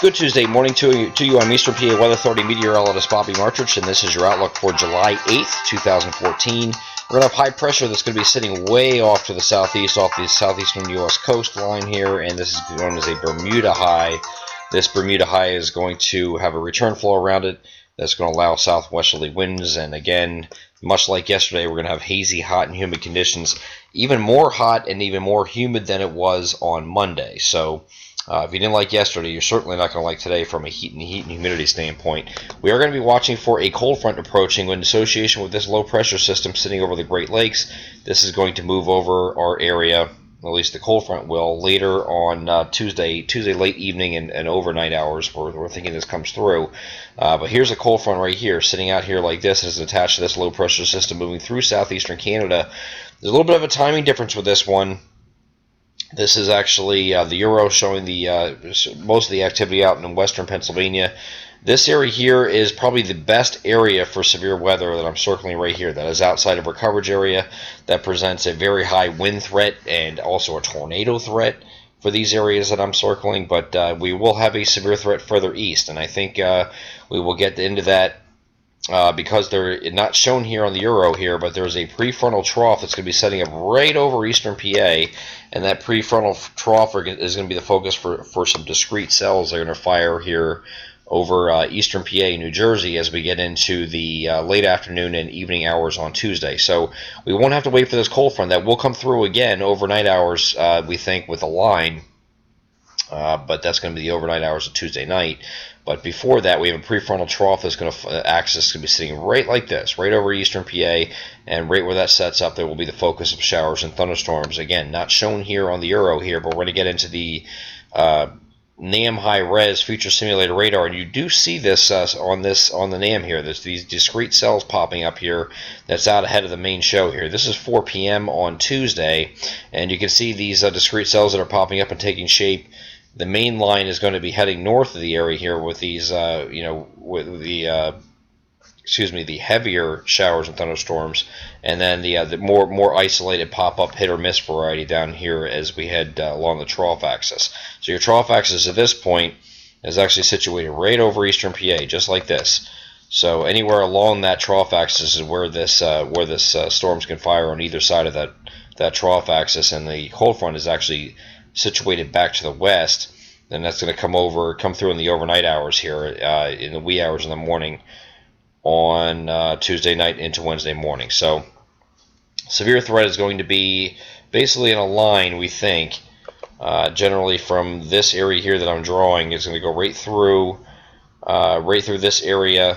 Good Tuesday morning to you. I'm Eastern PA Weather Authority meteorologist Bobby Martrich, and this is your outlook for July 8th, 2014. We're going to have high pressure that's going to be sitting way off to the southeast, off the southeastern U.S. coastline here, and this is known as a Bermuda high. This Bermuda high is going to have a return flow around it that's going to allow southwesterly winds, and again, much like yesterday, we're going to have hazy, hot, and humid conditions, even more hot and even more humid than it was on Monday. So if you didn't like yesterday, you're certainly not going to like today from a heat and humidity standpoint. We are going to be watching for a cold front approaching in association with this low pressure system sitting over the Great Lakes. This is going to move over our area, at least the cold front will, later on Tuesday late evening and overnight hours. We're thinking this comes through. But here's a cold front right here, sitting out here like this, is attached to this low pressure system moving through southeastern Canada. There's a little bit of a timing difference with this one. This is actually the Euro showing the most of the activity out in western Pennsylvania. This area here is probably the best area for severe weather that I'm circling right here. That is outside of our coverage area. That presents a very high wind threat and also a tornado threat for these areas that I'm circling. But we will have a severe threat further east, and I think we will get into that. Because they're not shown here on the Euro here, but there's a prefrontal trough that's going to be setting up right over eastern PA, and that prefrontal trough is going to be the focus for some discrete cells that are going to fire here over eastern PA, New Jersey, as we get into the late afternoon and evening hours on Tuesday. So we won't have to wait for this cold front. That will come through again overnight hours, we think, with a line. But that's going to be the overnight hours of Tuesday night. But before that, we have a prefrontal trough that's going to axis going to be sitting right like this, right over eastern PA, and right where that sets up, there will be the focus of showers and thunderstorms. Again, not shown here on the Euro here, but we're going to get into the NAM high res future simulator radar, and you do see this on the NAM here. There's these discrete cells popping up here. That's out ahead of the main show here. This is 4 p.m. on Tuesday, and you can see these discrete cells that are popping up and taking shape. The main line is going to be heading north of the area here with these, with the heavier showers and thunderstorms, and then the more isolated pop-up hit-or-miss variety down here as we head along the trough axis. So your trough axis at this point is actually situated right over eastern PA, just like this. So anywhere along that trough axis is where this storms can fire on either side of that trough axis, and the cold front is actually situated back to the west. Then that's going to come through in the overnight hours here, in the wee hours in the morning on Tuesday night into Wednesday morning. So severe threat is going to be basically in a line, we think, generally from this area here that I'm drawing. It's going to go right through this area,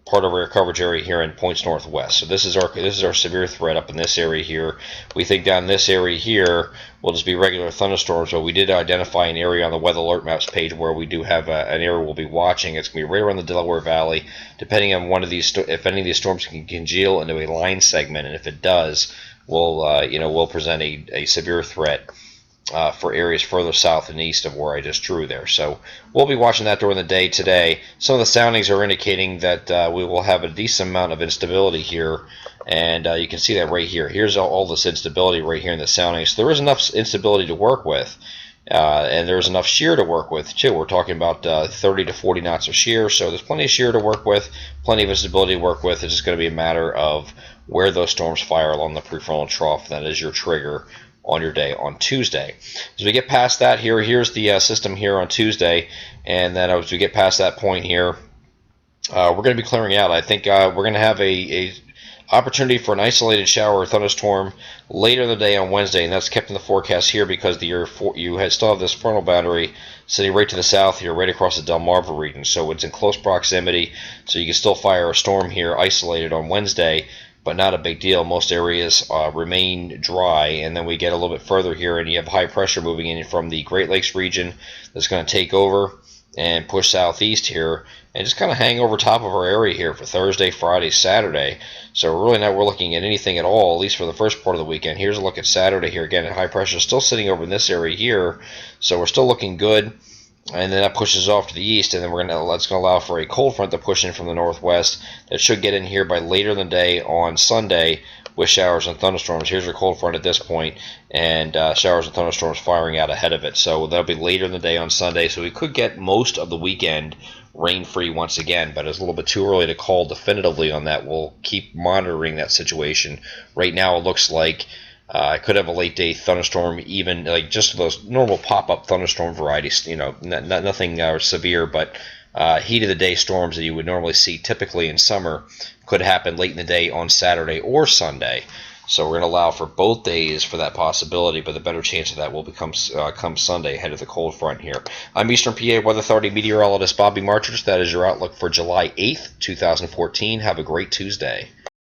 part of our coverage area here, and points northwest. So this is our severe threat up in this area here. We think down this area here will just be regular thunderstorms, but we did identify an area on the weather alert maps page where we do have an area we'll be watching. It's going to be right around the Delaware Valley, depending on if any of these storms can congeal into a line segment, and if it does, we'll present a severe threat for areas further south and east of where I just drew there. So we'll be watching that during the day today. Some of the soundings are indicating that we will have a decent amount of instability here, and you can see that right here. Here's all this instability right here in the soundings. So there is enough instability to work with, and there's enough shear to work with too. We're talking about 30 to 40 knots of shear, so there's plenty of shear to work with, plenty of instability to work with. It's just going to be a matter of where those storms fire along the prefrontal trough. That is your trigger on your day on Tuesday. As we get past that here's the system here on Tuesday, and then as we get past that point here, we're going to be clearing out. I think we're going to have a opportunity for an isolated shower or thunderstorm later in the day on Wednesday, and that's kept in the forecast here because you still have this frontal boundary sitting right to the south here, right across the Delmarva region, so it's in close proximity, so you can still fire a storm here isolated on Wednesday, but not a big deal. Most areas remain dry, and then we get a little bit further here, and you have high pressure moving in from the Great Lakes region that's going to take over and push southeast here and just kind of hang over top of our area here for Thursday, Friday, Saturday. So we're looking at anything at all, at least for the first part of the weekend. Here's a look at Saturday here. Again, high pressure still sitting over in this area here, so we're still looking good. And then that pushes off to the east, and then that's going to allow for a cold front to push in from the northwest that should get in here by later in the day on Sunday with showers and thunderstorms. Here's your cold front at this point, and showers and thunderstorms firing out ahead of it. So that'll be later in the day on Sunday, so we could get most of the weekend rain-free once again, but it's a little bit too early to call definitively on that. We'll keep monitoring that situation. Right now, it looks like I could have a late day thunderstorm, even like just those normal pop-up thunderstorm varieties. Nothing severe, but heat of the day storms that you would normally see typically in summer could happen late in the day on Saturday or Sunday. So we're going to allow for both days for that possibility, but the better chance of that will come Sunday ahead of the cold front here. I'm Eastern PA Weather Authority meteorologist Bobby Marchers. That is your outlook for July 8th, 2014. Have a great Tuesday.